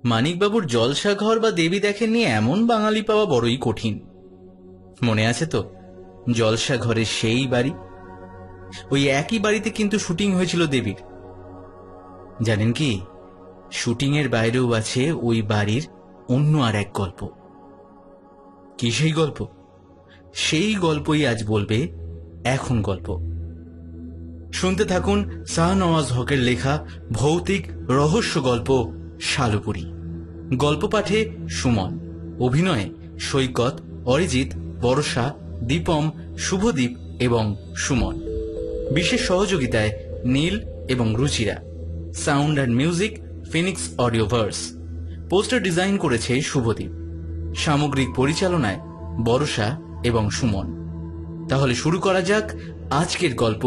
মানিকবাবুর জলসাঘর বা দেবী দেখেননি এমন বাঙালি পাওয়া বড়ই কঠিন। মনে আছে তো জলসাঘরের সেই বাড়ি? ওই একই বাড়িতে কিন্তু শুটিং হয়েছিল দেবীর। জানেন কি, শুটিং এর বাইরেও আছে ওই বাড়ির অন্য আর এক গল্প। কি সেই গল্প? সেই গল্পই আজ বলবে এখন গল্প। শুনতে থাকুন শাহনওয়াজ হকের লেখা ভৌতিক রহস্য গল্প শালুপুরি। গল্প পাঠে সুমন, অভিনয়ে সৈকত, অরিজিৎ, বর্ষা, দীপম, শুভদীপ এবং সুমন। বিশেষ সহযোগিতায় নীল এবং Ruchira. Sound and music Phoenix Audioverse. Poster design করেছে শুভদীপ। সামগ্রিক পরিচালনায় বর্ষা এবং সুমন। তাহলে শুরু করা যাক আজকের গল্প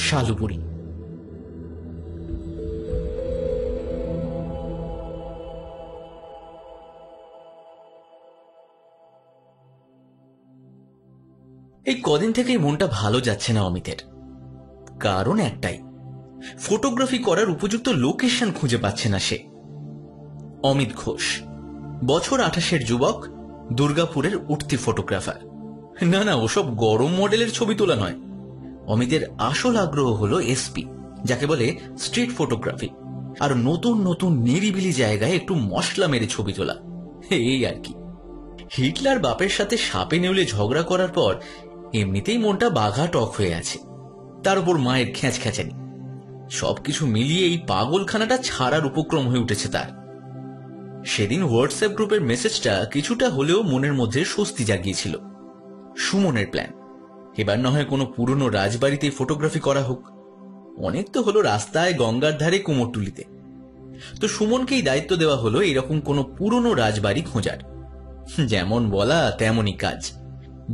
শালুপুরি। এই কদিন থেকেই মনটা ভালো যাচ্ছে না অমিতের। কারণ একটাই, ফটোগ্রাফি করার উপযুক্ত লোকেশন খুঁজে পাচ্ছে না সে। অমিত ঘোষ, বছর 28-এর যুবক, দুর্গাপুরের উঠতি ফটোগ্রাফার। না, ওসব গরম মডেলের ছবি তোলা নয়। অমিতের আসল আগ্রহ হলো এসপি, যাকে বলে স্ট্রিট ফটোগ্রাফি, আর নতুন নতুন নিরিবিলি জায়গায় একটু মশলা মেরে ছবি তোলা, এই আর কি। হিটলার বাপের সাথে সাপে নেউলে ঝগড়া করার পর এমনিতেই মনটা বাঘা টক হয়ে আছে। তার উপর মায়ের খ্যাঁচখ্যাঁচানি, সবকিছু মিলিয়ে এই পাগলখানাটা ছাড়ার উপক্রম হয়ে উঠেছে তার। সেদিন হোয়াটসঅ্যাপ গ্রুপের মেসেজটা কিছুটা হলেও মনের মধ্যে স্বস্তি জাগিয়েছিল। সুমনের প্ল্যান, এবার না হয় কোনো পুরনো রাজবাড়িতে ফটোগ্রাফি করা হোক। অনেক তো হলো রাস্তায়, গঙ্গার ধারে, কুমোরটুলিতে। তো সুমনকেই দায়িত্ব দেওয়া হলো এরকম কোনো পুরনো রাজবাড়ি খোঁজার। যেমন বলা তেমনই কাজ।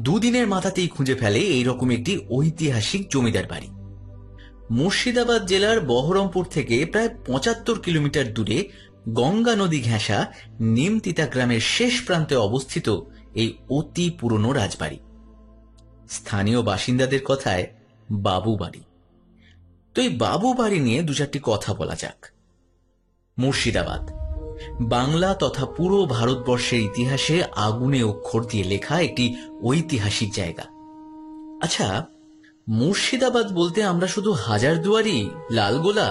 দুদিনের মাথাতেই খুঁজে ফেলে এইরকম একটি ঐতিহাসিক জমিদার বাড়ি। মুর্শিদাবাদ জেলার বহরমপুর থেকে প্রায় 75 কিলোমিটার দূরে গঙ্গা নদী ঘেঁষা নিমতিতা গ্রামের শেষ প্রান্তে অবস্থিত এই অতি পুরনো রাজবাড়ি। স্থানীয় বাসিন্দাদের কথায় বাবু বাড়ি। তো এই বাবু বাড়ি নিয়ে দু চারটি কথা বলা যাক। মুর্শিদাবাদ বাংলা তথা পুরো ভারতবর্ষের ইতিহাসে আগুনে অক্ষর দিয়ে লেখা একটি ঐতিহাসিক জায়গা। আচ্ছা, মুর্শিদাবাদ বলতে আমরা শুধু হাজারদুয়ারি, লালগোলা,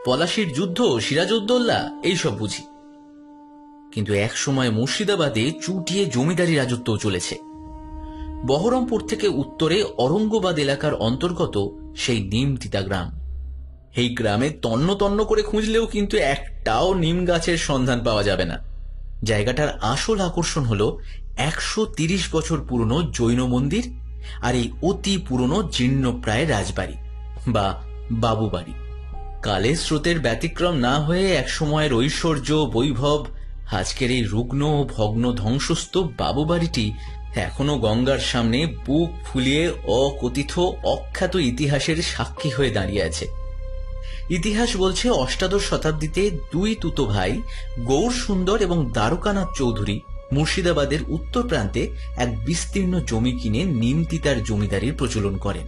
পলাশির যুদ্ধ, সিরাজউদ্দৌলা এইসব বুঝি। কিন্তু এক সময় মুর্শিদাবাদে চুটিয়ে জমিদারি রাজত্বও চলেছে। বহরমপুর থেকে উত্তরে অরঙ্গবাদ এলাকার অন্তর্গত সেই নিমতিতা গ্রাম। এই গ্রামে তন্ন তন্ন করে খুঁজলেও কিন্তু একটাও নিম গাছের সন্ধান পাওয়া যাবে না। জায়গাটার আসল আকর্ষণ হল 130 বছর পুরনো জৈন মন্দির আর এই অতি পুরনো জীর্ণপ্রায় রাজবাড়ি বা বাবু বাড়ি। কালের স্রোতের ব্যতিক্রম না হয়ে একসময়ের ঐশ্বর্য, বৈভব, আজকের এই রুগ্ন ভগ্ন ধ্বংসস্ত বাবু বাড়িটি এখনো গঙ্গার সামনে বুক ফুলিয়ে অকথিত অখ্যাত ইতিহাসের সাক্ষী হয়ে দাঁড়িয়ে আছে। ইতিহাস বলছে অষ্টাদশ শতাব্দীতে দুই তুতো ভাই গৌর সুন্দর এবং দ্বারকানাথ চৌধুরী মুর্শিদাবাদের উত্তর প্রান্তে এক বিস্তীর্ণ জমি কিনে নিমতিতার জমিদারির প্রচলন করেন।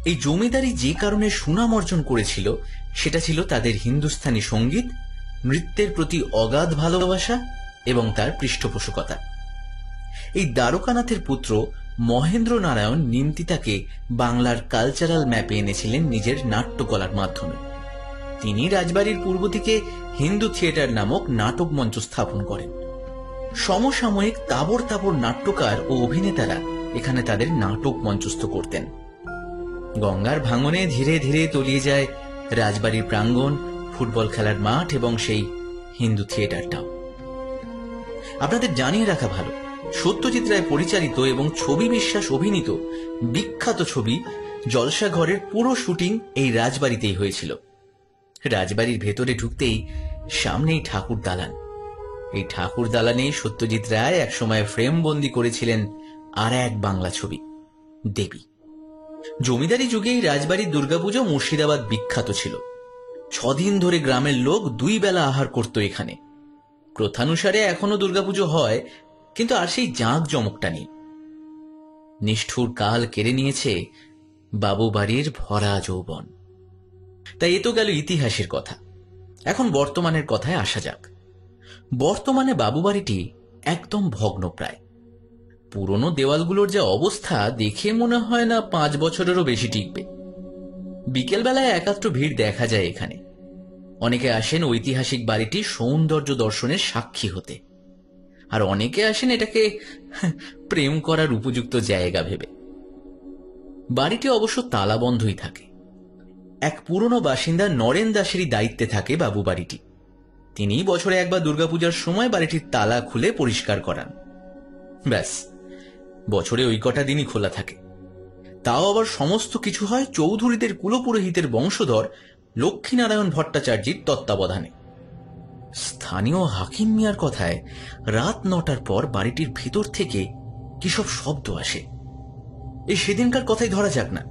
এই জমিদারি যে কারণে সুনাম অর্জন করেছিল সেটা ছিল তাদের হিন্দুস্তানি সঙ্গীত, নৃত্যের প্রতি অগাধ ভালোবাসা এবং তার পৃষ্ঠপোষকতা। এই দ্বারকানাথের পুত্র মহেন্দ্র নারায়ণ নিমতিতাকে বাংলার কালচারাল ম্যাপে এনেছিলেন নিজের নাট্যকলার মাধ্যমে। তিনি রাজবাড়ির পূর্ব দিকে হিন্দু থিয়েটার নামক নাটক মঞ্চ স্থাপন করেন। সমসাময়িক তাবড় তাবড় নাট্যকার ও অভিনেতারা এখানে তাদের নাটক মঞ্চস্থ করতেন। গঙ্গার ভাঙনে ধীরে ধীরে তলিয়ে যায় রাজবাড়ির প্রাঙ্গণ, ফুটবল খেলার মাঠ এবং সেই হিন্দু থিয়েটারটাও। আপনাদের জানিয়ে রাখা ভালো, সত্যজিৎ রায় পরিচালিত এবং ছবি বিশ্বাস অভিনীত বিখ্যাত ছবি জলসাঘরের পুরো শুটিং এই রাজবাড়িতেই হয়েছিল। রাজবাড়ির ভেতরে ঢুকতেই সামনেই ঠাকুর দালান। এই ঠাকুর দালানে সত্যজিৎ রায় একসময় ফ্রেম বন্দি করেছিলেন আর এক বাংলা ছবি, দেবী। জমিদারি যুগে এই রাজবাড়ির দুর্গাপুজো মুর্শিদাবাদ বিখ্যাত ছিল। 6 দিন ধরে গ্রামের লোক 2 বেলা আহার করত এখানে। প্রথানুসারে এখনো দুর্গাপুজো হয়, কিন্তু আর সেই জাঁক জমকটা নেই। নিষ্ঠুর কাল কেড়ে নিয়েছে বাবু বাড়ির ভরা যৌবন। তাই এ তো গেল ইতিহাসের কথা। এখন বর্তমানের কথায় আসা যাক। বর্তমানে বাবু বাড়িটি একদম ভগ্নপ্রায়। পুরনো দেওয়ালগুলোর যে অবস্থা দেখে মনে হয় না 5 বছরেরও বেশি টিকবে। বিকেলবেলায় একাত্র ভিড় দেখা যায় এখানে। অনেকে আসেন ঐতিহাসিক বাড়িটির সৌন্দর্য দর্শনের সাক্ষী হতে, আর অনেকে আসেন এটাকে প্রেম করার উপযুক্ত জায়গা ভেবে। বাড়িটি অবশ্য তালাবন্ধই থাকে। এক পুরনো বাসিন্দা নরেন দাসেরই দায়িত্বে থাকে বাবু বাড়িটি। তিনি বছরে একবার দুর্গাপূজার সময় বাড়িটির তালা খুলে পরিষ্কার করান। ব্যাস, বছরে ওই কটা দিনই খোলা থাকে। তাও আবার সমস্ত কিছু হয় চৌধুরীদের কুলপুরোহিতের বংশধর লক্ষ্মীনারায়ণ ভট্টাচার্যের তত্ত্বাবধানে। স্থানীয় হাকিম মিয়ার কথায় রাত 9টার পর বাড়িটির ভিতর থেকে কি সব শব্দ আসে। এই সেদিনকার কথাই ধরা যাক না।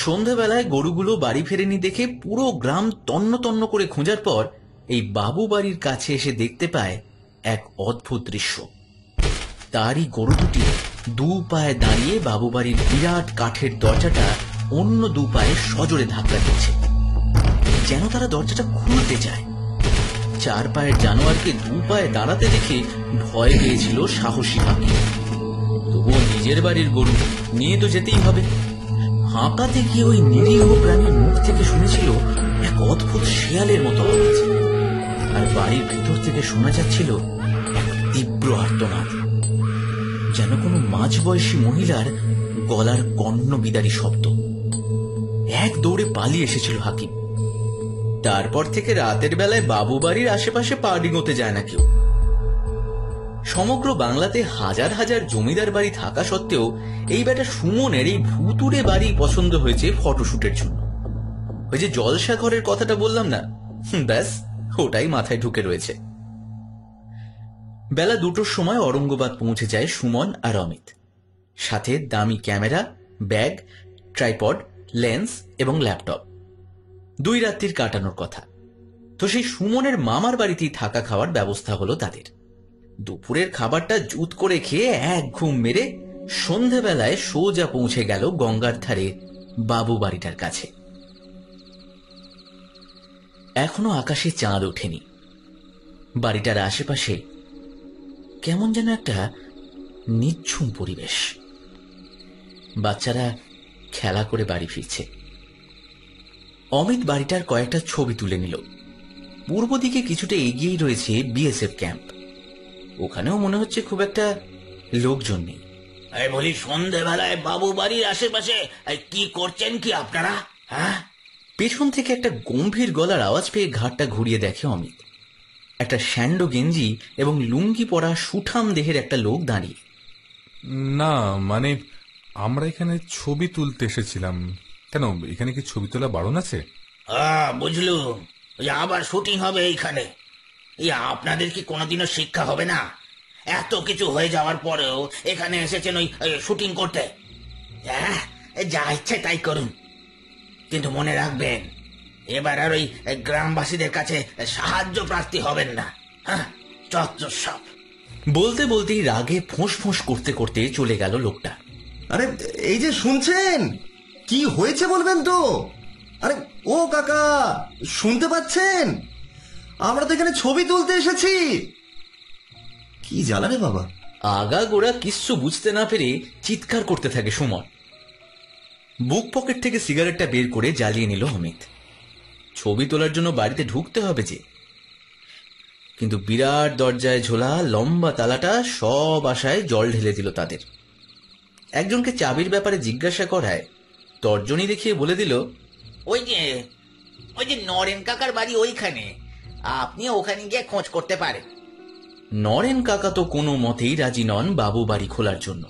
সন্ধ্যাবেলায় গরুগুলো বাড়ি ফেরেনি দেখে পুরো গ্রাম তন্ন তন্ন করে খোঁজার পর এই বাবু বাড়ির কাছে এসে দেখতে পায় এক অদ্ভুত দৃশ্য। তারই গরু দুটি 2 পায়ে দাঁড়িয়ে বাবু বাড়ির বিরাট কাঠের দরজাটা অন্য 2 পায়ে সজোরে ধাক্কা দিচ্ছে, যেন তারা দরজাটা খুলতে চায়। 4 পায়ের জানোয়ারকে 2 পায়ে দাঁড়াতে দেখে ভয় পেয়েছিল সাহসী হাকিম। তবুও নিজের বাড়ির গরু নিয়ে তো যেতেই হবে। হাঁকাতে গিয়ে ওই নিরীহ প্রাণীর মুখ থেকে শুনেছিল এক অদ্ভুত শিয়ালের মতো আওয়াজ, আর বাড়ির ভিতর থেকে শোনা যাচ্ছিল এক তীব্র আর্তনাদ, যেন কোনো মাঝবয়সী মহিলার গলার কর্ণ বিদারী শব্দ। এক দৌড়ে পালিয়ে এসেছিল হাকিম। তারপর থেকে রাতের বেলায় বাবু বাড়ির আশেপাশে পা ডিঙোতে যায় না কেউ। সমগ্র বাংলাতে হাজার হাজার জমিদার বাড়ি থাকা সত্ত্বেও এই বেটা সুমনের এই ভুতুড়ে বাড়ি পছন্দ হয়েছে ফটোশুটের জন্য। ওই যে জলসা ঘরের কথাটা বললাম না, ব্যাস ওটাই মাথায় ঢুকে রয়েছে। বেলা 2টোর সময় অরঙ্গবাদ পৌঁছে যায় সুমন আর অমিত, সাথে দামি ক্যামেরা, ব্যাগ, ট্রাইপড, লেন্স এবং ল্যাপটপ। 2 রাত্রির কাটানোর কথা। তো সেই সুমনের মামার বাড়িতেই থাকা খাওয়ার ব্যবস্থা হলো তাদের। দুপুরের খাবারটা জুত করে খেয়ে এক ঘুম মেরে সন্ধ্যাবেলায় সোজা পৌঁছে গেল গঙ্গার ধারে বাবু বাড়িটার কাছে। এখনো আকাশে চাঁদ ওঠেনি। বাড়িটার আশেপাশে কেমন যেন একটা নিঝুম পরিবেশ। বাচ্চারা খেলা করে বাড়ি ফিরছে। অমিত বাড়িটার কয়েকটা ছবি তুলে নিল। পূর্ব দিকে কিছুটা এগিয়েই রয়েছে বিএসএফ ক্যাম্প। ওখানেও মনে হচ্ছে খুব একটা লোকজন নেই। বলি, সন্ধ্যেবেলায় বাবু বাড়ির আশেপাশে কি করছেন কি আপনারা? হ্যাঁ, পেছন থেকে একটা গম্ভীর গলার আওয়াজ পেয়ে ঘাটটা ঘুরিয়ে দেখে অমিত। একটা স্যান্ডো গেঞ্জি এবং লুঙ্গি পরা সুঠাম দেহের একটা লোক দাঁড়িয়ে। না, মানে আমরা এখানে ছবি তুলতে এসেছিলাম। কেন, এখানে কি ছবি তোলা বারণ আছে? বুঝলুম। আবার শুটিং হবে এইখানে। আপনাদের কি কোনোদিনও শিক্ষা হবে না? এত কিছু হয়ে যাওয়ার পরেও এখানে এসেছেন ওই শুটিং করতে। যা ইচ্ছে তাই করুন, কিন্তু মনে রাখবেন এবার আর ওই গ্রামবাসীদের কাছে সাহায্য প্রার্থী হবেন না। হ্যাঁ, চত্বর সব। বলতে বলতেই রাগে ফোঁস ফোঁস করতে করতে চলে গেল লোকটা। আরে এই যে শুনছেন, কি হয়েছে বলবেন তো? আরে ও কাকা, শুনতে পাচ্ছেন? আমরা তো এখানে ছবি তুলতে এসেছি। কি জ্বালাবে বাবা। আগা গোড়া কিচ্ছু বুঝতে না পেরে চিৎকার করতে থাকে সুমন। বুক পকেট থেকে সিগারেটটা বের করে জ্বালিয়ে নিল অমিত। ছবি তোলার জন্য বাড়িতে ঢুকতে হবে যে, কিন্তু বিরাট দরজায় ঝোলা লম্বা তালাটা সব আশায় জল ঢেলে দিল তাদের। একজনকে চাবির ব্যাপারে জিজ্ঞাসা করায় তর্জনী দেখিয়ে বলে দিল, ওই যে নরেন কাকার বাড়ি ওইখানে, আপনি ওখানে গিয়ে খোঁজ করতে পারেন। নরেন কাকা তো কোনো মতেই রাজি নন বাবু বাড়ি খোলার জন্য।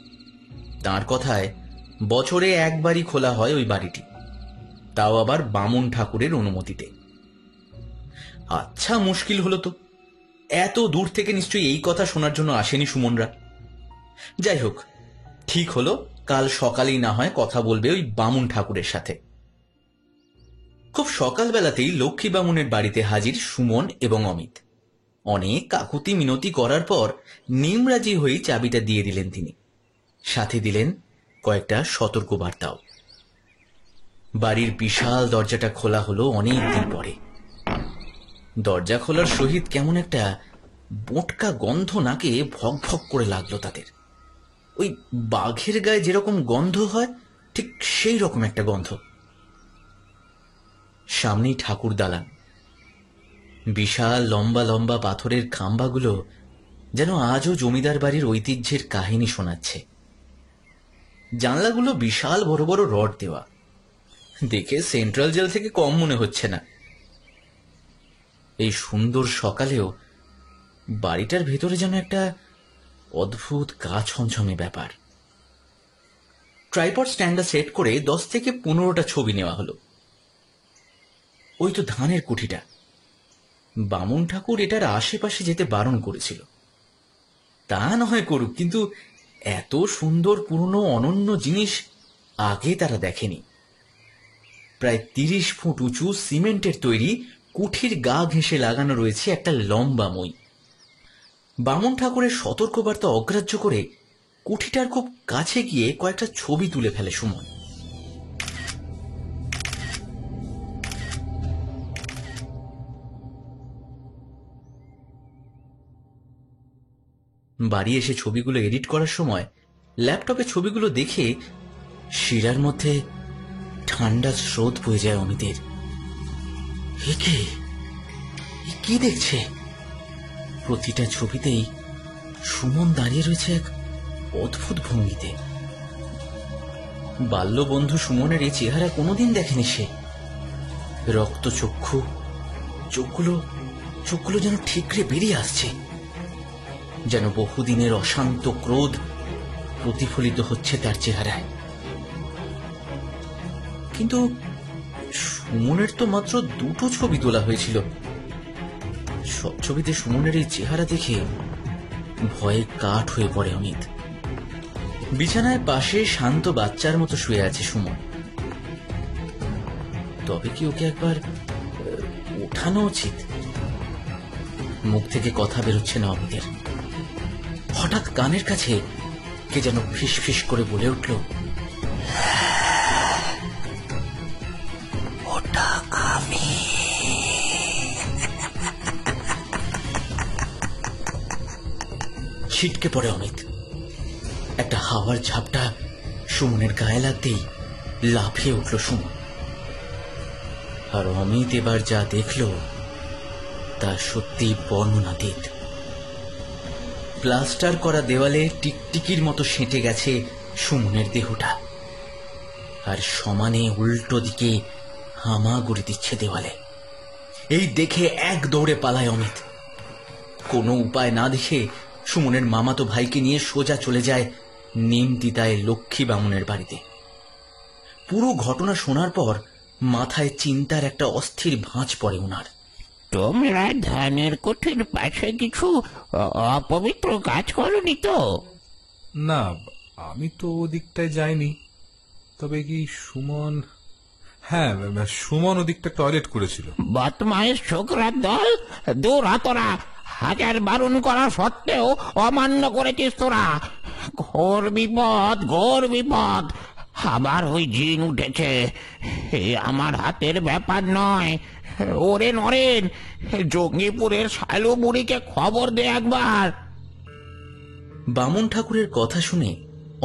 তাঁর কথায় বছরে একবারই খোলা হয় ওই বাড়িটি, তাও আবার বামুন ঠাকুরের অনুমতিতে। আচ্ছা, মুশকিল হলো তো। এত দূর থেকে নিশ্চয়ই এই কথা শোনার জন্য আসেনি সুমনরা। যাই হোক, ঠিক হলো কাল সকালেই না হয় কথা বলবে ওই বামুন ঠাকুরের সাথে। খুব সকালবেলাতেই লক্ষ্মী বামুনের বাড়িতে হাজির সুমন এবং অমিত। অনেক কাকুতি মিনতি করার পর নিমরাজি হয়ে চাবিটা দিয়ে দিলেন তিনি। সাথে দিলেন কয়েকটা সতর্কবার্তাও। বাড়ির বিশাল দরজাটা খোলা হলো অনেক দিন পরে। দরজা খোলার সহিত কেমন একটা বোটকা গন্ধ নাকে ভক ভক করে লাগলো তাদের। ওই বাঘের গায়ে যেরকম গন্ধ হয় ঠিক সেই রকম একটা গন্ধ। সামনেই ঠাকুর দালান। বিশাল লম্বা লম্বা পাথরের খাম্বাগুলো যেন আজও জমিদার বাড়ির ঐতিহ্যের কাহিনী শোনাচ্ছে। জানলাগুলো বিশাল বড় বড় রড দেওয়া, দেখে সেন্ট্রাল জেল থেকে কম মনে হচ্ছে না। এই সুন্দর সকালেও বাড়িটার ভেতরে যেন একটা অদ্ভুত গা ছমছমে ব্যাপার। ট্রাইপড স্ট্যান্ডে সেট করে 10 থেকে 15টা ছবি নেওয়া হলো। ওই তো ধানের কুঠিটা। বামুন ঠাকুর এটার আশেপাশে যেতে বারণ করেছিল। তা না হয় করুক, কিন্তু এত সুন্দর পুরনো অনন্য জিনিস আগে তারা দেখেনি। প্রায় 30 ফুট উঁচু সিমেন্টের তৈরি কুঠির গা ঘেঁষে লাগানো রয়েছে একটা লম্বা মই। বামুন ঠাকুরের সতর্কবার্তা অগ্রাহ্য করে কুঠিটার খুব কাছে গিয়ে কয়েকটা ছবি তুলে ফেলে সুমন। বাড়ি এসে ছবিগুলো এডিট করার সময় ল্যাপটপে ছবিগুলো দেখে শিরার মধ্যে ঠান্ডা স্রোত বয়ে যায় অমিতের। কি দেখছে? প্রতিটা ছবিতেই সুমন দাঁড়িয়ে রয়েছে এক অদ্ভুত ভঙ্গিতে। বাল্যবন্ধু সুমনের এই চেহারা কোনোদিন দেখেনি সে। রক্ত চক্ষু, চোখগুলো যেন ঠিকরে বেরিয়ে আসছে, যেন বহুদিনের অশান্ত ক্রোধ প্রতিফলিত হচ্ছে তার চেহারায়। কিন্তু সুমনের তো মাত্র 2টো ছবি তোলা হয়েছিল। সব ছবিতে সুমনের এই চেহারা দেখে ভয়ে কাঠ হয়ে পড়ে অমিত। বিছানায় পাশে শান্ত বাচ্চার মতো শুয়ে আছে সুমন। তবে কি ওকে একবার ওঠানো উচিত? মুখ থেকে কথা বেরোচ্ছে না অমিতের। হঠাৎ কানের কাছে কে যেন ফিস ফিস করে বলে উঠল, ওটা আমি। ছিটকে পড়ে অমিত। একটা হাওয়ার ঝাপটা সুমনের গায়ে লাগতেই লাফিয়ে উঠল সুমন। আর অমিত এবার যা দেখল তা সত্যি বর্ণনাতীত। প্লাস্টার করা দেওয়ালে টিকটিকির মতো সেঁটে গেছে সুমনের দেহটা, আর সমানে উল্টো দিকে হামাগুড়ি দিচ্ছে দেওয়ালে। এই দেখে এক দৌড়ে পালায় অমিত। কোনো উপায় না দেখে সুমনের মামাতো ভাইকে নিয়ে সোজা চলে যায় নিমতিতায় লক্ষ্মী বামুনের বাড়িতে। পুরো ঘটনা শোনার পর মাথায় চিন্তার একটা অস্থির ভাঁজ পড়ে ওনার। তোমরা ধানের কোঠের পাশে কিছু অপবিত্র কাজ করনি তো? না, আমি তো ওদিকটায় যাইনি। তবে কি সুমন? হ্যাঁ, সুমন ওদিকটা টয়লেট করেছিল। বদমাইশ ছোকরার দল, তোরা হাজার বারণ করা সত্ত্বেও অমান্য করেছিস তোরা। ঘোর বিপদ, ঘোর বিপদ। আবার ওই জিন উঠেছে। এ আমার হাতের ব্যাপার নয়। ওরে নরেন, জঙ্গিপুরের শালু বুড়িকে খবর দে একবার। বামুন ঠাকুরের কথা শুনে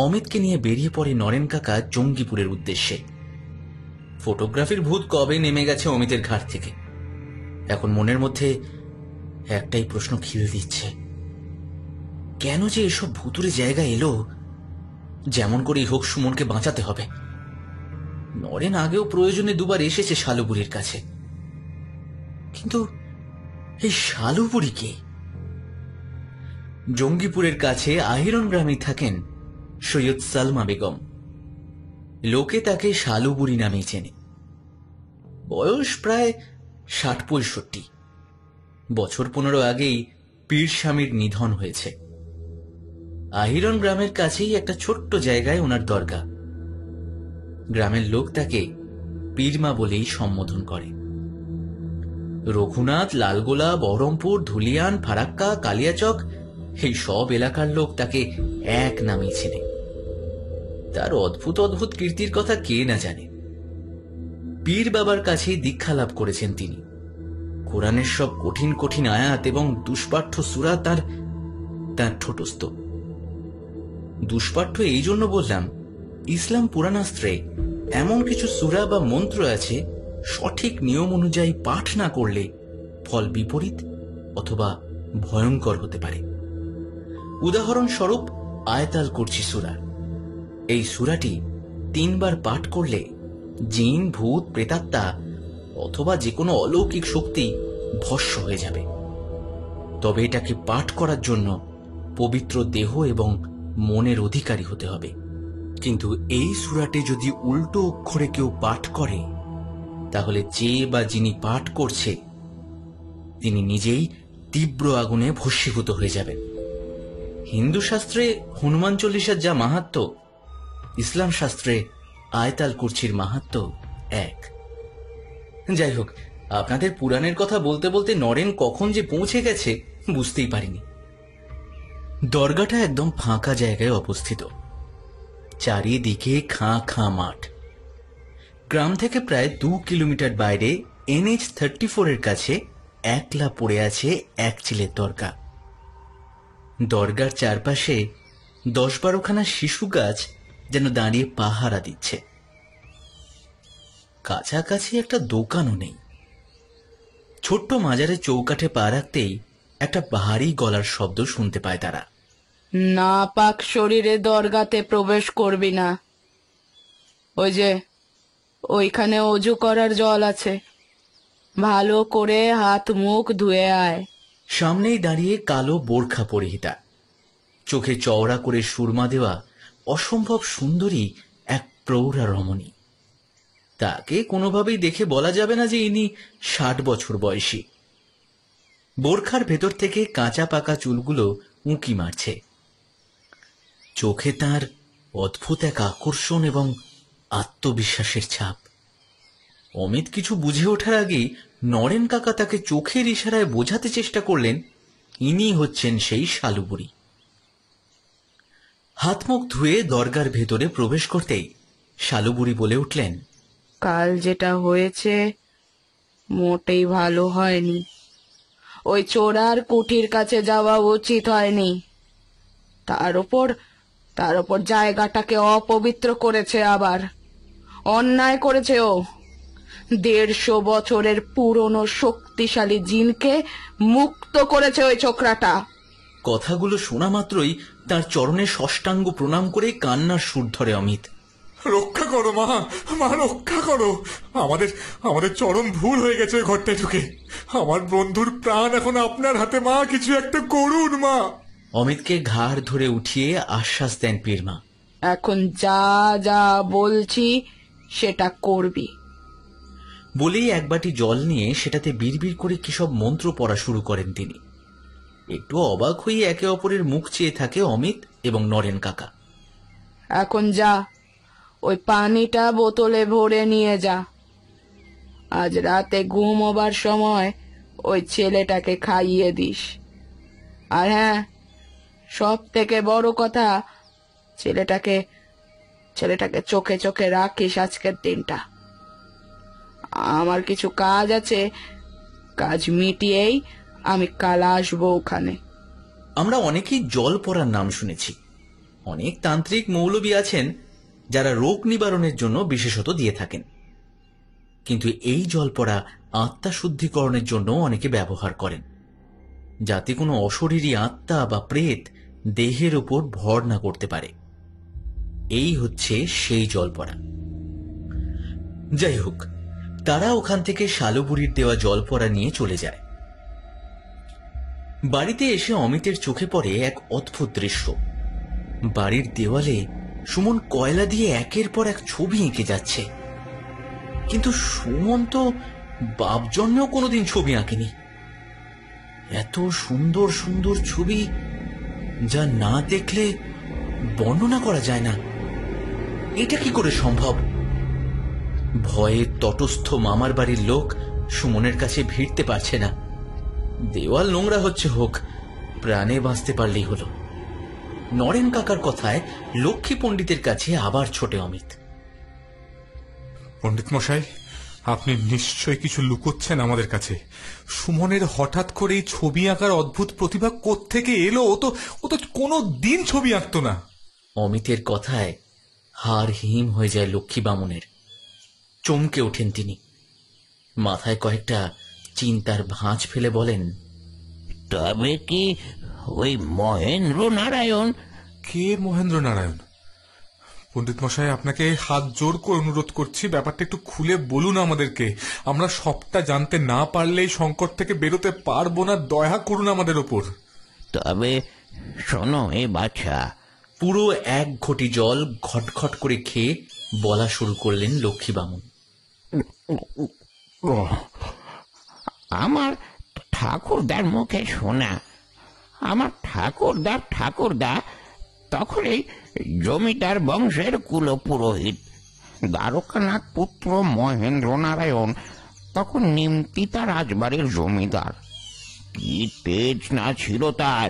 অমিতকে নিয়ে বেরিয়ে পড়ে নরেন কাকা জঙ্গিপুরের উদ্দেশ্যে। ফটোগ্রাফির ভূত কবে নেমে গেছে অমিতের ঘাট থেকে। এখন মনের মধ্যে একটাই প্রশ্ন খিল দিচ্ছে, কেন যে এসব ভুতুরে জায়গা এলো? যেমন করেই হোক সুমনকে বাঁচাতে হবে। নরেন আগেও প্রয়োজনে 2বার এসেছে শালুবুড়ির কাছে, কিন্তু এই শালুবুড়ি কে? জঙ্গিপুরের কাছে আহিরন গ্রামে থাকেন সৈয়দ সালমা বেগম। লোকে তাকে শালুবুড়ি নামেই চেনে। বয়স প্রায় 60-65। বছর 15 আগেই পীর স্বামীর নিধন হয়েছে। আহিরন গ্রামের কাছেই একটা ছোট্ট জায়গায় ওনার দরগা। গ্রামের লোক তাকে পীরমা বলেই সম্বোধন করে। রঘুনাথ, লালগোলা, বহরমপুর, ধুলিয়ান, ফারাক্কা, কালিয়াচক এই সব এলাকার লোক তাকে এক নামেই চেনে। তার অদ্ভুত অদ্ভুত কীর্তির কথা কে না জানে। পীর বাবার কাছেই দীক্ষা লাভ করেছেন তিনি। কোরআনের সব কঠিন কঠিন আয়াত এবং দুষ্পাঠ্য সূরা তার ঠোঁটস্থ। দুষ্পাঠ্য এই জন্য বললাম, ইসলাম পুরাণাস্ত্রে এমন কিছু সূরা বা মন্ত্র আছে সঠিক নিয়ম অনুযায়ী পাঠ না করলে ফল বিপরীত অথবা ভয়ঙ্কর হতে পারে। উদাহরণস্বরূপ আয়াতুল কুরসি সূরা। এই সূরাটি 3 বার পাঠ করলে জিন, ভূত, প্রেতাত্মা অথবা যে কোনো অলৌকিক শক্তি ভস্ম হয়ে যাবে। তবে এটাকে পাঠ করার জন্য পবিত্র দেহ এবং মনের অধিকারী হতে হবে। কিন্তু এই সূরাটি যদি উল্টো অক্ষরে কেউ পাঠ করে, তাহলে যে বা যিনি পাঠ করছে তিনি নিজেই তীব্র আগুনে ভস্মীভূত হয়ে যাবেন। হিন্দু শাস্ত্রে হনুমান চল্লিশার যা মাহাত্ম্য, ইসলাম শাস্ত্রে আয়াতুল কুরসির মাহাত্ম্য এক। যাই হোক, আপনাদের পুরাণের কথা বলতে বলতে নরেন কখন যে পৌঁছে গেছে বুঝতেই পারিনি। দরগাটা একদম ফাঁকা জায়গায় অবস্থিত, চারিদিকে খাঁ খাঁ মাঠ। গ্রাম থেকে প্রায় 2 কিলোমিটার বাইরে NH-34 এর কাছে একলা পড়ে আছে এক চিলের দরগা। দরগার চারপাশে 10-12খানা শিশু গাছ যেন দাঁড়িয়ে পাহারা দিচ্ছে। কাছাকাছি একটা দোকানও নেই। ছোট্ট মাজারের চৌকাঠে পা রাখতেই একটা ভারী গলার শব্দ শুনতে পায় তারা। না পাক শরীরে দরগাতে প্রবেশ করবি না। ওই যে ওইখানে অজু করার জল আছে, ভালো করে হাত মুখ ধুয়ে আয়। সামনেই দাঁড়িয়ে কালো বোরখা পরিহিতা, চোখে চওড়া করে সুরমা দেওয়া অসম্ভব সুন্দরী এক প্রৌঢ়া রমণী। তাকে কোনোভাবেই দেখে বলা যাবে না যে ইনি 60 বছর বয়সী। বোরখার ভেতর থেকে কাঁচা পাকা চুলগুলো উঁকি মারছে। চোখে তার অদ্ভুত এক আকর্ষণ এবং আত্মবিশ্বাসের ছাপ। অমিত কিছু বুঝে ওঠার আগেই নরেন কাকা তাকে চোখের ইশারায় বোঝাতে চেষ্টা করলেন ইনি হচ্ছেন সেই শালুবুড়ি। হাত মুখ ধুয়ে দরগার ভেতরে প্রবেশ করতেই শালুবুড়ি বলে উঠলেন, কাল যেটা হয়েছে মোটেই ভালো হয়নি। ওই চোরার কুঠির কাছে যাওয়া উচিত হয়নি। তার উপর জায়গাটাকে অপবিত্র করেছে, আবার অন্যায় করেছে। ও 150 বছরের পুরনো শক্তিশালী জিনকে মুক্ত করেছে ওই ছোকরাটা। কথাগুলো শোনা মাত্রই তার চরণে ষষ্ঠাঙ্গ প্রণাম করে কান্নার সুর ধরে অমিত। রক্ষা করো মা, মা রক্ষা করো। আমাদের চরম ভুল হয়ে গেছে ঘরটায় ঢুকে। আমার বন্ধুর প্রাণ এখন আপনার হাতে মা, কিছু একটা করুন মা। অমিতকে ঘাড় ধরে উঠিয়ে আশ্বাস দেন পীরমা। এখন যা যা বলছি সেটা করবি। বলেই এক বাটি জল নিয়ে সেটাতে বিড়বিড় করে কি সব মন্ত্র পড়া শুরু করেন তিনি। একটু অবাক হয়ে একে অপরের মুখ চেয়ে থাকে অমিত এবং নরেন কাকা। এখন যা, ওই পানিটা বোতলে ভরে নিয়ে যা। আজ রাতে ঘুমোবার সময় ওই ছেলেটাকে খাইয়ে দিস। আর হ্যাঁ, সব থেকে বড় কথা, ছেলেটাকে চোখে চোখে রাখিস আজকের দিনটা। আমার কিছু কাজ আছে, কাজ মিটিয়েই আমি কাল আসবো ওখানে। আমরা অনেকেই জল পড়ার নাম শুনেছি। অনেক তান্ত্রিক মৌলবী আছেন যারা রোগ নিবারণের জন্য বিশেষত দিয়ে থাকেন, কিন্তু এই জল পড়া আত্মা শুদ্ধিকরণের জন্য অনেকে ব্যবহার করেন, যাতে কোনো অশরীরী আত্মা বা প্রেত দেহের উপর ভর না করতে পারে। এই হচ্ছে সেই জল পড়া। যাই হোক, তারা ওখান থেকে শালুবুড়ির দেওয়া জল পড়া নিয়ে চলে যায়। বাড়িতে এসে অমিতের চোখে পড়ে এক অদ্ভুত দৃশ্য। বাড়ির দেওয়ালে সুমন কয়লা দিয়ে একের পর এক ছবি এঁকে যাচ্ছে, কিন্তু সুমন তো বাপ জন্মেও কোনোদিন ছবি আঁকেনি। এত সুন্দর সুন্দর ছবি যা না দেখলে বর্ণনা করা যায় না। এটা কি করে সম্ভব? ভয়ে তটস্থ মামার বাড়ির লোক সুমনের কাছে ভিড়তে পারছে না। দেওয়াল নোংরা হচ্ছে হোক, প্রাণে বাঁচতে পারলেই হলো। নরেন কাকার কথায় লক্ষ্মী পণ্ডিতের কাছে আবার ছোটে অমিত। পণ্ডিত মশাই, আপনি নিশ্চয়ই কিছু লুকোচ্ছেন আমাদের কাছে। সুমনের হঠাৎ করে এই ছবি আঁকার অদ্ভুত প্রতিভা কোত্থেকে এলো? ও তো কোনো দিন ছবি আঁকতো না। অমিতের কথায় হাড় হিম হয়ে যায় লক্ষ্মী বামুনের। চমকে ওঠেন তিনি। মাথায় কয়েকটা চিন্তার ভাঁজ ফেলে বলেন, তবে কি ওই মহেন্দ্র নারায়ণ? কে মহেন্দ্র নারায়ণ? পণ্ডিত মশাই, আপনাকে হাত জোর করে অনুরোধ করছি, ব্যাপারটা একটু খুলে বলুন আমাদেরকে। আমরা সবটা জানতে না পারলে এই সংকট থেকে বেরোতে পারবো না। দয়া করুন আমাদের ওপর। তবে শোনো এ বাচ্চা, পুরো এক ঘটি জল ঘটঘট করে খেয়ে বলা শুরু করলেন লক্ষ্মী বামুন। আমার ঠাকুরদার মুখে শোনা, আমার ঠাকুরদা তখন এই জমিদার বংশের কুলপুরোহিত। দ্বারকানাথ পুত্র মহেন্দ্র নারায়ণ তখন নিমতিতা রাজবাড়ির জমিদার। কি তেজ না ছিল তার!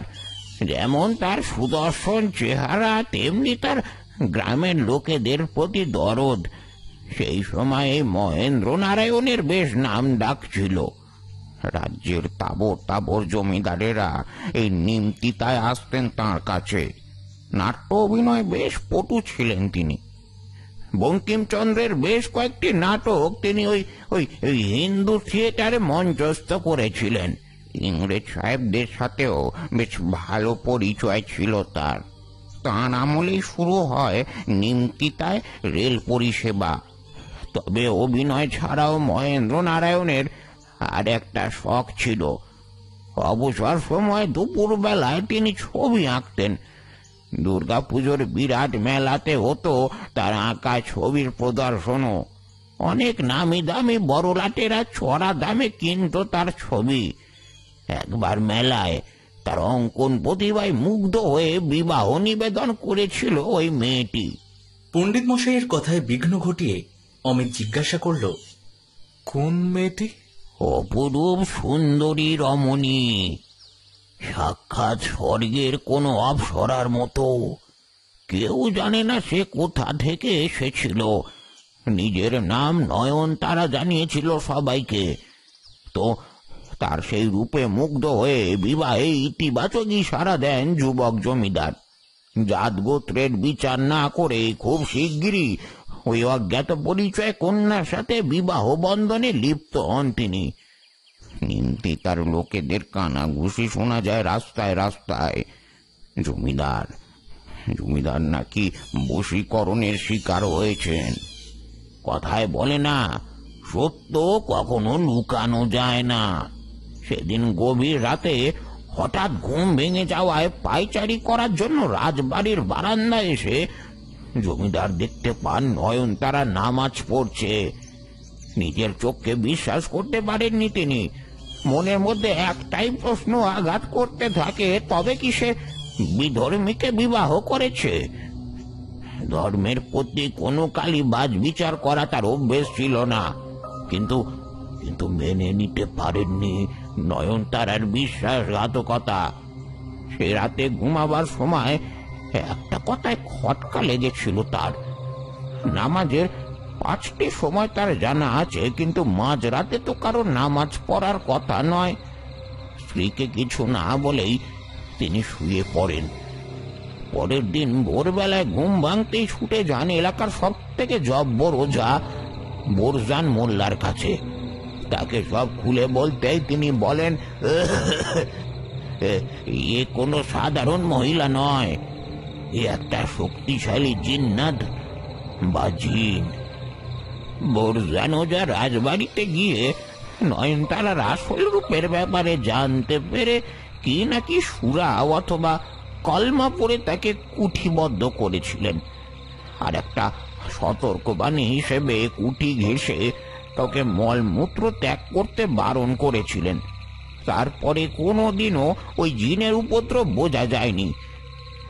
যেমন তার সুদর্শন চেহারা, তেমনি তার গ্রামের লোকেদের প্রতি দরদ। সেই সময় মহেন্দ্র নারায়ণের বেশ নাম ডাক ছিল। রাজ্যের তাবর তাবর জমিদারেরা এই নিমতিতায় আসতেন তাঁর কাছে। নাট্য অভিনয় বেশ পটু ছিলেন তিনি। বঙ্কিমচন্দ্রের বেশ কয়েকটি নাটক তিনি ওই হিন্দু থিয়েটারে মঞ্চস্থ করেছিলেন। ইংরেজ সাহেবদের সাথেও বেশ ভালো পরিচয় ছিল তার। তাঁর আমলেই শুরু হয় নিমতিতায় রেল পরিষেবা। তবে অভিনয় ছাড়াও মহেন্দ্র নারায়ণের আর একটা শখ ছিল। অবসর সময় দুপুর বেলায় তিনি ছবি আঁকতেন। দুর্গাপুজোর বিরাট মেলাতে হতো তার আঁকা ছবির প্রদর্শনও। অনেক নামি দামি বড়লাটেরা চড়া দামে কিনত তার ছবি। একবার মেলায় তার অঙ্কন প্রতিভায় মুগ্ধ হয়ে বিবাহ নিবেদন করেছিল ওই মেয়েটি। পণ্ডিত মশাইয়ের কথায় বিঘ্ন ঘটিয়ে অমিত জিজ্ঞাসা করল, কোন মেয়েটি? অপরূপ সুন্দরী রমণী, সাক্ষাৎ স্বর্গের কোনো অপ্সরার মতো। কেউ জানে না সে কোথা থেকে এসেছিল। নিজের নাম নয়নতারা জানিয়েছিল সবাইকে। তো তার সেই রূপে মুগ্ধ হয়ে বিবাহে ইতিবাচক ইশারা দেন যুবক জমিদার। জাত গোত্রের বিচার না করে খুব শিগগিরই ওই অজ্ঞাত পরিচয় কন্যার সাথে বিবাহ বন্ধনে লিপ্ত হন তিনি। নিমতিতার লোকেদের কানাঘুষি শোনা যায় রাস্তায় রাস্তায়। জমিদার নাকি বশীকরণের শিকার হয়েছেন। কথায় বলে না, সত্য কখনো লুকানো যায় না। সেদিন গভীর রাতে হঠাৎ ঘুম ভেঙে যাওয়ায় পায়চারি করার জন্য রাজবাড়ির বারান্দায় এসে জমিদার দেখতে পান নয়নতারা নামাজ পড়ছে। নিজের চোখকে বিশ্বাস করতে পারেননি তিনি। মনের মধ্যে একটাই প্রশ্ন আঘাত করতে থাকে, তবে কি সে বিধর্মীকে বিবাহ করেছে? ধর্মের প্রতি কোনো কালই বাজ বিচার করা তার অভ্যেস ছিল না। কিন্তু মেনে নিতে পারেননি নয়নতারার বিশ্বাসঘাতকতা। সে রাতে ঘুমাবার সময় একটা কথায় খটকা লেগেছিল তার। নামাজের 5টি সময় তার জানা আছে, কিন্তু মাঝরাতে তো কারো নামাজ পড়ার কথা নয়। স্ত্রীকে কিছু না বলেই তিনি শুয়ে পড়েন। পরের দিন ভোরবেলায় ঘুম ভাঙতেই ছুটে যান এলাকার সব থেকে জব্বর ওঝা বোরজান মোল্লার কাছে। তাকে সব খুলে বলতেই তিনি বলেন, এ কোনো সাধারণ মহিলা নয়, এ একটা শক্তিশালী জিন্নাত বা জিন। বোরজান ওঝা রাজবাড়িতে গিয়ে নয়নতারার আসল রূপের ব্যাপারে জানতে পেরে কি নাকি সূরা অথবা কলমা পড়ে তাকে কুঠিবদ্ধ করেছিলেন। আর একটা সতর্কবাণী হিসেবে কুঠি ঘেঁষে তাকে মলমূত্র ত্যাগ করতে বারণ করেছিলেন। তারপরে কোনোদিনও ওই জিনের উপদ্রব বোঝা যায়নি।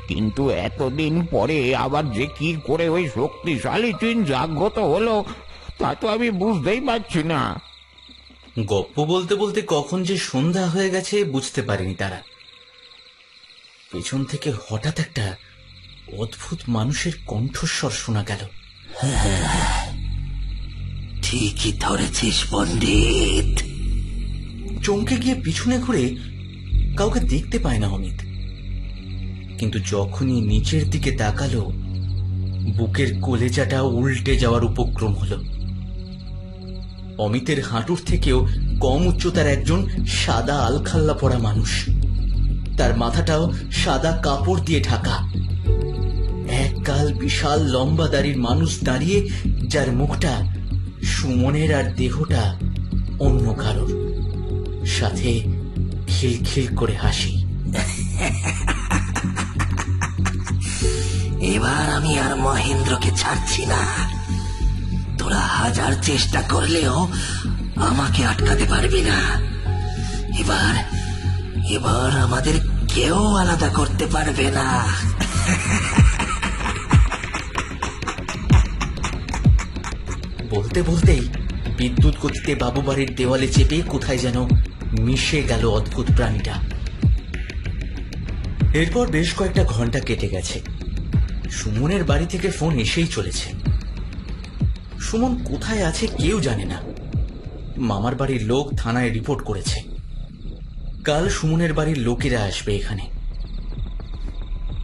কিন্তু এতদিন পরে আবার যে কি করে ওই শক্তিশালী জিন জাগ্রত হলো তা তো আমি বুঝতেই পারছি না। গপ্প বলতে বলতে কখন যে সন্ধ্যা হয়ে গেছে বুঝতে পারেনি তারা। পেছন থেকে হঠাৎ একটা অদ্ভুত মানুষের কণ্ঠস্বর শোনা গেল। ঠিকই ধরেছিস পণ্ডিত। চমকে গিয়ে পিছনে ঘুরে কাউকে দেখতে পায় না অমিত, কিন্তু যখনই নিচের দিকে তাকালো বুকের কলেজাটা উল্টে যাওয়ার উপক্রম হলো। অমিতের হাঁটুর থেকেও কম উচ্চতার একজন সাদা আলখাল্লা পরা মানুষ, তার মাথাটাও সাদা কাপড় দিয়ে ঢাকা। একগাল বিশাল লম্বা দাড়ির মানুষ দাঁড়িয়ে, যার মুখটা সুমনের আর দেহটা অন্য কারোর, সাথে খিলখিল করে হাসি। এবার আমি আর মহেন্দ্রকে ছাড়ছি না। তোরা হাজার চেষ্টা করলেও আমাকে আটকাতে পারবি না। এবার আমাদের কেউ আলাদা করতে পারবে না। বলতে বলতেই বিদ্যুৎ গতিতে বাবু বাড়ির দেওয়ালে চেপে কোথায় যেন মিশে গেল অদ্ভুত প্রাণীটা। এরপর বেশ কয়েকটা ঘন্টা কেটে গেছে। সুমনের বাড়ি থেকে ফোন এসেই চলেছে। সুমন কোথায় আছে কেউ জানে না। মামার বাড়ির লোক থানায় রিপোর্ট করেছে। কাল সুমনের বাড়ির লোকেরা আসবে এখানে।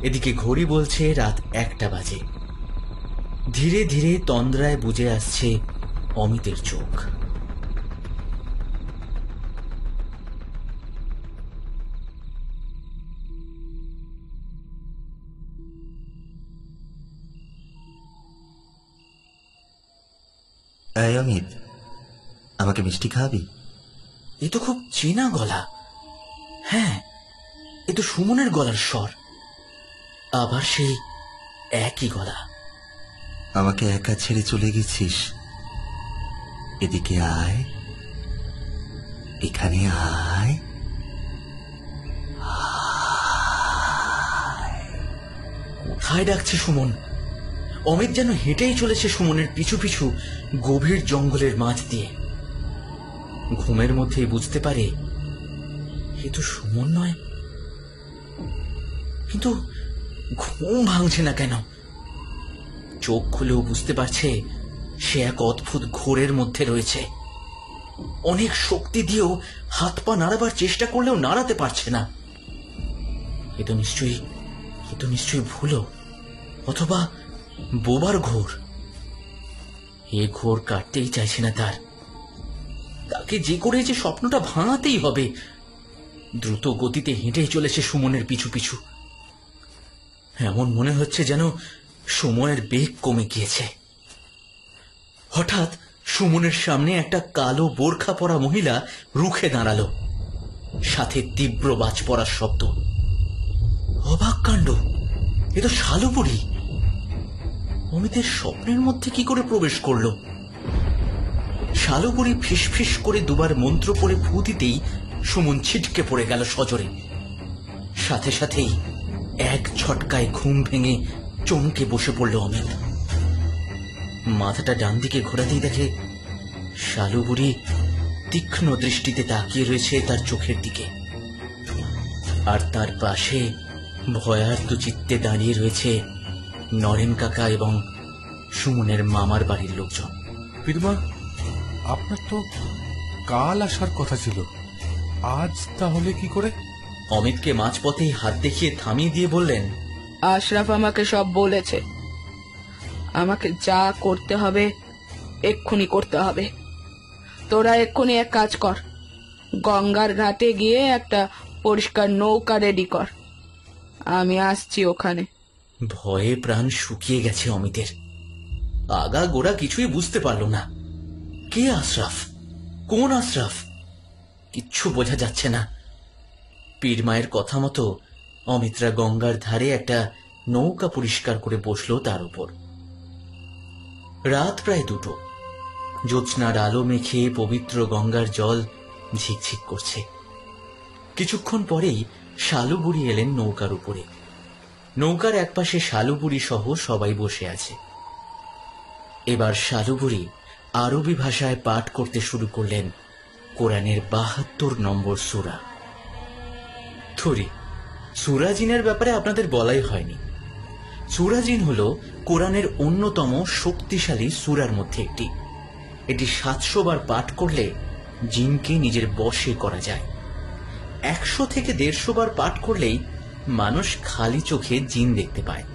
এদিকে ঘড়ি বলছে রাত 1টা বাজে। ধীরে ধীরে তন্দ্রায় বুঝে আসছে অমিতের চোখ। এই অমিত, আমাকে মিষ্টি খাওয়াবি? এ তো খুব চেনা গলা। হ্যাঁ, এ তো সুমনের গলার স্বর। আবার সেই একই গলা। আমাকে একা ছেড়ে চলে গেছিস? এদিকে আয়, এখানে আয়। কোথায় ডাকছে সুমন? অমিত যেন হেঁটেই চলেছে সুমনের পিছু পিছু গভীর জঙ্গলের মাঝ দিয়ে। ঘুমের মধ্যেই বুঝতে পারে এ তো সুমন নয়। কিন্তু ঘুম ভাঙছে না কেন? চোখ খুলেও বুঝতে পারছে সে এক অদ্ভুত ঘোরের মধ্যে রয়েছে। অনেক শক্তি দিয়েও হাত পা নাড়াবার চেষ্টা করলেও নাড়াতে পারছে না। এ তো নিশ্চয়ই ভুল, অথবা বোবার ঘোর। এ ঘোর কাটতেই চাইছে না তার। তাকে যে করে যে স্বপ্নটা ভাঙাতেই হবে। দ্রুত গতিতে হেঁটেই চলেছে সুমনের পিছু পিছু। এমন মনে হচ্ছে যেন সময়ের বেগ কমে গিয়েছে। হঠাৎ সুমনের সামনে একটা কালো বোরখা পরা মহিলা রুখে দাঁড়ালো, সাথে তীব্র বাজ পড়ার শব্দ। অবাক কাণ্ড, এ তো শালুপুরি। অমিতের স্বপ্নের মধ্যে কি করে প্রবেশ করল? শালুপুরি ফিসফিস করে দুবার মন্ত্র পড়ে ফু দিতেই সুমন ছিটকে পড়ে গেল সজোরে। সাথে সাথেই এক ঝটকায় ঘুম ভেঙে চমকে বসে পড়ল অমিত। মাথাটা ডান দিকে ঘোরাতেই দেখে শালুপুরি তীক্ষ্ণ দৃষ্টিতে তাকিয়ে রয়েছে তার চোখের দিকে। আর তার পাশে ভয়ার্ত চিত্তে দাঁড়িয়ে রয়েছে নরেন কাকা এবং সুমনের মামার বাড়ির লোকজন। পীরমা, আপনার তো কাল আসার কথা ছিল, আজ তাহলে কি করে? অমিতকে মাঝপথেই হাত দেখিয়ে থামিয়ে দিয়ে বললেন, আশরাফ আমাকে সব বলেছে। আমাকে যা করতে হবে এক্ষুনি করতে হবে। তোরা এক্ষুনি এক কাজ কর, গঙ্গার ঘাটে গিয়ে একটা পরিষ্কার নৌকা রেডি কর। আমি আসছি ওখানে। ভয়ে প্রাণ শুকিয়ে গেছে অমিতের। আগা গোড়া কিছুই বুঝতে পারল না। কে আশরাফ? কোন আশরাফ? কিচ্ছু বোঝা যাচ্ছে না। পীর মায়ের কথা মতো অমিতরা গঙ্গার ধারে একটা নৌকা পরিষ্কার করে বসলো তার উপর। রাত প্রায় 2টো। জ্যোৎস্নার আলো মেখে পবিত্র গঙ্গার জল ঝিকঝিক করছে। কিছুক্ষণ পরেই শালুবুড়ি এলেন নৌকার উপরে। নৌকার একপাশে শালুবুড়ি সহ সবাই বসে আছে। এবার শালুবুড়ি আরবি ভাষায় পাঠ করতে শুরু করলেন কোরআনের 72 নম্বর সূরা। থুরি, সূরা জিনের ব্যাপারে আপনাদের বলাই হয়নি। সূরা জিন হল কোরআনের অন্যতম শক্তিশালী সূরার মধ্যে একটি। এটি 700 বার পাঠ করলে জিনকে নিজের বশে করা যায়। 100 থেকে 150 বার পাঠ করলেই মানুষ খালি চোখে জিন দেখতে পায়।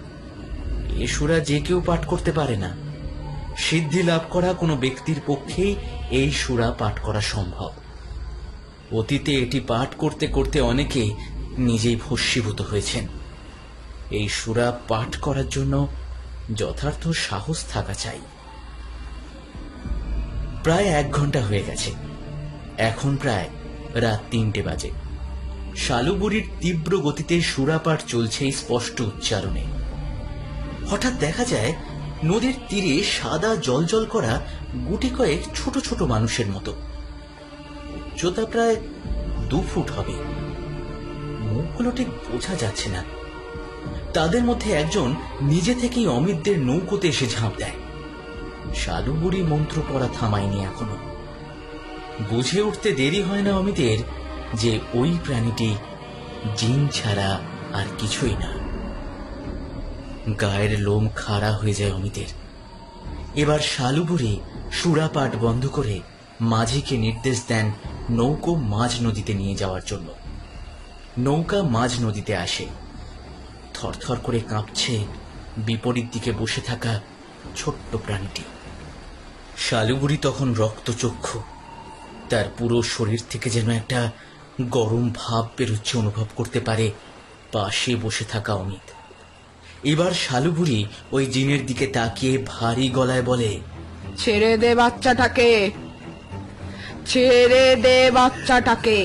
এ সূরা যে কেউ পাঠ করতে পারে না। সিদ্ধি লাভ করা কোনো ব্যক্তির পক্ষেই এই সূরা পাঠ করা সম্ভব। অতীতে এটি পাঠ করতে করতে অনেকে নিজেই ভস্মীভূত হয়েছেন। এই সূরা পাঠ করার জন্য যথার্থ সাহস থাকা চাই। প্রায় 1 ঘন্টা হয়ে গেছে। এখন প্রায় রাত 3টে বাজে। শালুবুড়ির তীব্র গতিতে সূরা পাঠ চলছে স্পষ্ট উচ্চারণে। হঠাৎ দেখা যায় নদীর তীরে সাদা জলজল করা গুটি কয়েক ছোট ছোট মানুষের মতো, উচ্চতা প্রায় 2 ফুট হবে। মুখগুলো ঠিক বোঝা যাচ্ছে না। তাদের মধ্যে একজন নিজে থেকেই অমিতদের নৌকোতে এসে ঝাঁপ দেয়। শালুবুড়ি মন্ত্র পড়া থামায়নি এখনো। বুঝে উঠতে দেরি হয় না অমিতের যে ওই প্রাণীটি জিন ছাড়া আর কিছুই না। গায়ের লোম খাড়া হয়ে যায় অমিতের। এবার শালুবুড়ি সূরা পাঠ বন্ধ করে মাঝিকে নির্দেশ দেন নৌকো মাঝ নদীতে নিয়ে যাওয়ার জন্য। নৌকা মাঝ নদীতে আসে। থরথর করে কাঁপছে বিপরীত দিকে বসে থাকা ছোট্ট প্রাণীটি। শালুবুড়ি তখন রক্তচক্ষু। তার পুরো শরীর থেকে যেন একটা গরম ভাব বেরোচ্ছে অনুভব করতে পারে পাশে বসে থাকা অমিত। এবার শালুবুড়ি ওই জিনের দিকে তাকিয়ে ভারী গলায় বলে, ছেড়ে দে বাচ্চাটাকে, ছেড়ে দে বাচ্চাটাকে।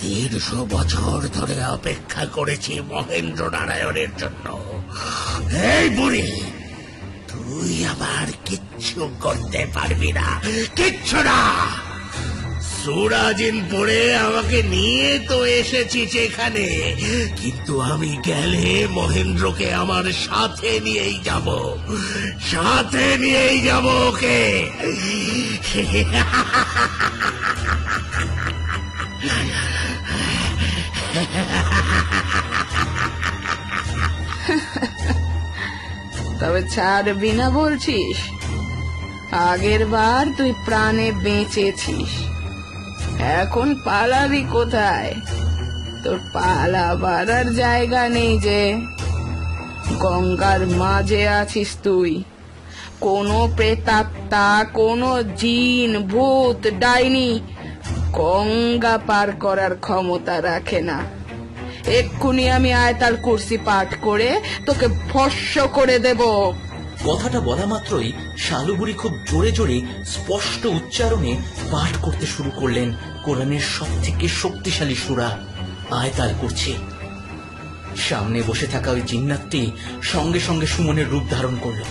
300 বছর ধরে অপেক্ষা করেছি মহেন্দ্র নারায়ণের জন্য। এই বুড়ি, তুই আবার কিচ্ছু করতে পারবি না, কিচ্ছু না। সুরাজিন পড়ে আমাকে নিয়ে তো এসেছিস এখানে, কিন্তু আমি গেলে মহেন্দ্রকে আমার সাথে নিয়েই যাব, সাথে নিয়েই যাব ওকে। তবে ছাড়বি না বলছিস? আগের বার তুই প্রাণে বেঁচেছিস, এখন পালাবি কোথায়? তোর পালাবার আর জায়গা নেই যে। গঙ্গার মাঝে আছিস তুই। কোনো প্রেতাত্মা, কোনো জিন, ভূত, ডাইনি গঙ্গা পার করার ক্ষমতা রাখে না। এক্ষুনি আমি আয়তাল কুরসি পাঠ করে তোকে ভস্ম করে দেব। কথাটা বলা মাত্রই শালুবুড়ি খুব জোরে জোরে স্পষ্ট উচ্চারণে পাঠ করতে শুরু করলেন কোরআনের সব থেকে শক্তিশালী সূরা আয়তাল কুরসি। সামনে বসে থাকা ওই জিন্নাতটি সঙ্গে সঙ্গে সুমনের রূপ ধারণ করল।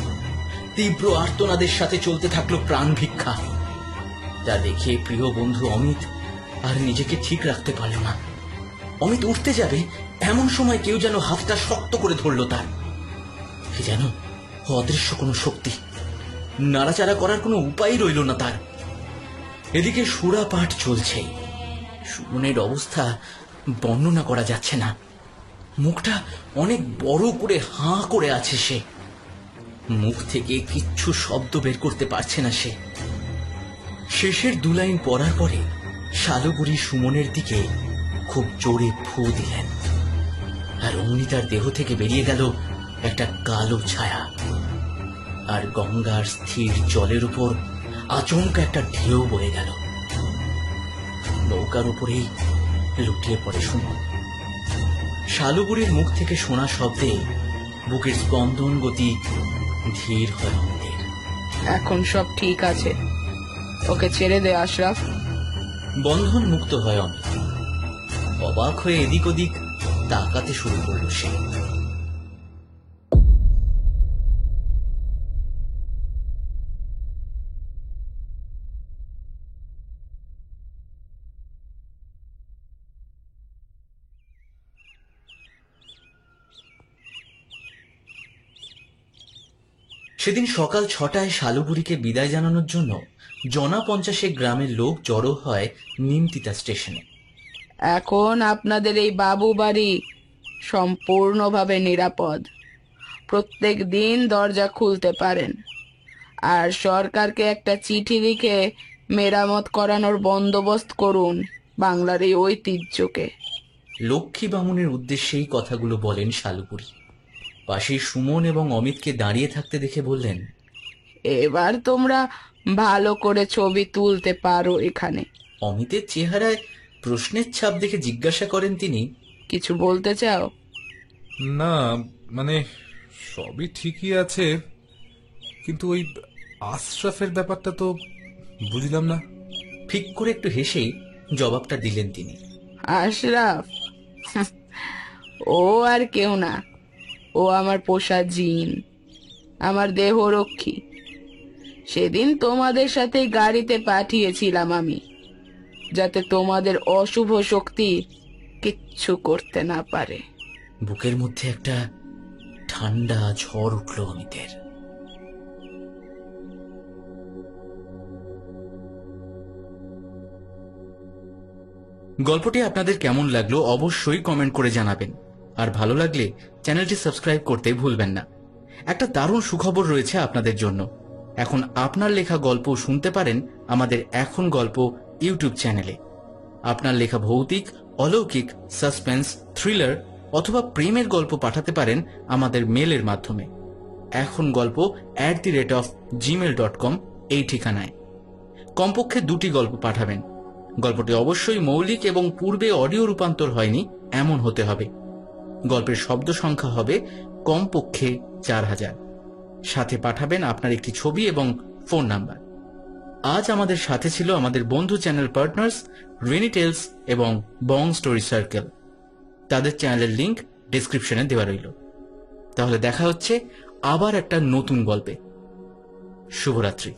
তীব্র আর্তনাদের সাথে চলতে থাকলো প্রাণ ভিক্ষা। তা দেখে প্রিয় বন্ধু অমিত আর নিজেকে ঠিক রাখতে পারল না। অমিত উঠতে যাবে এমন সময় কেউ যেন হাতটা শক্ত করে ধরল তার। যেন অদৃশ্য কোনো শক্তি। নাড়াচাড়া করার কোনো উপায় রইল না তার। এদিকে সূরা পাঠ চলছে। সুমনের অবস্থা বর্ণনা করা যাচ্ছে না। মুখটা অনেক বড় করে হাঁ করে আছে সে। মুখ থেকে কিচ্ছু শব্দ বের করতে পারছে না সে। শেষের 2 লাইন পড়ার পরে শালুবুড়ি সুমনের দিকে খুব জোরে ফু দিলেন, আর অমনি তার দেহ থেকে বেরিয়ে গেল একটা কালো ছায়া। আর গঙ্গার স্থির জলের উপর আচমকা একটা ঢেউ বয়ে গেল। নৌকার উপরেই লুটিয়ে পড়ে সুমন। শালুবুড়ির মুখ থেকে শোনা শব্দে বুকের স্পন্দন গতি ধীর হয় আমাদের। এখন সব ঠিক আছে, ওকে ছেড়ে দে আশরাফ। বন্ধন মুক্ত হয় অমিত। অবাক হয়ে এদিক ওদিক তাকাতে শুরু করল সে। সেদিন সকাল 6টায় শালুবুড়িকে বিদায় জানানোর জন্য 50 গ্রামের লোক জড়ো হয় নিমতিতা স্টেশনে। এখন আপনাদের এই বাবু বাড়ি সম্পূর্ণভাবে নিরাপদ। প্রত্যেক দিন দরজা খুলতে পারেন। আর সরকারকে একটা চিঠি লিখে মেরামত করানোর বন্দোবস্ত করুন বাংলার এই ঐতিহ্যকে। লক্ষ্মী বামুনের উদ্দেশ্যে এই কথাগুলো বলেন শালুপুরি। পাশেই সুমন এবং অমিতকে দাঁড়িয়ে থাকতে দেখে বললেন, এবার তোমরা ভালো করে ছবি তুলতে পারো এখানে। অমিতের চেহারায় প্রশ্নের ছাপ দেখে জিজ্ঞাসা করেন তিনি, কিছু বলতে চাও? না, মানে সবই ঠিকই আছে, কিন্তু ওই আশরাফের ব্যাপারটা তো বুঝলাম না। ফিক করে একটু হেসেই জবাবটা দিলেন তিনি। আশরাফ? ও আর কেউ না, ও আমার পোষা জিন, আমার দেহরক্ষী। সেদিন তোমাদের সাথে গাড়িতে পাঠিয়েছিলাম আমি, যাতে তোমাদের অশুভ শক্তি কিচ্ছু করতে না পারে। বুকের মধ্যে একটা ঠান্ডা ঝড় উঠল অমিতের। গল্পটি আপনাদের কেমন লাগলো অবশ্যই কমেন্ট করে জানাবেন, আর ভালো লাগলে চ্যানেলটি সাবস্ক্রাইব করতে ভুলবেন না। একটা দারুণ সুখবর রয়েছে আপনাদের জন্য। এখন আপনার লেখা গল্প শুনতে পারেন আমাদের এখন গল্প ইউটিউব চ্যানেলে। আপনার লেখা ভৌতিক, অলৌকিক, সাসপেন্স, থ্রিলার অথবা প্রেমের গল্প পাঠাতে পারেন আমাদের মেলের মাধ্যমে ekhongolpo@gmail.com এই ঠিকানায়। কমপক্ষে 2টি গল্প পাঠাবেন। গল্পটি অবশ্যই মৌলিক এবং পূর্বে অডিও রূপান্তর হয়নি এমন হতে হবে। গল্পের শব্দ সংখ্যা হবে কমপক্ষে 4000। সাথে পাঠাবেন আপনার একটি ছবি এবং ফোন নাম্বার। আজ আমাদের সাথে ছিল আমাদের বন্ধু চ্যানেল পার্টনার্স রেনি টেলস এবং বং স্টোরি সার্কেল। তাদের চ্যানেলের লিংক ডেসক্রিপশনে দেওয়া রইল। তাহলে দেখা হচ্ছে আবার একটা নতুন গল্পে। শুভরাত্রি।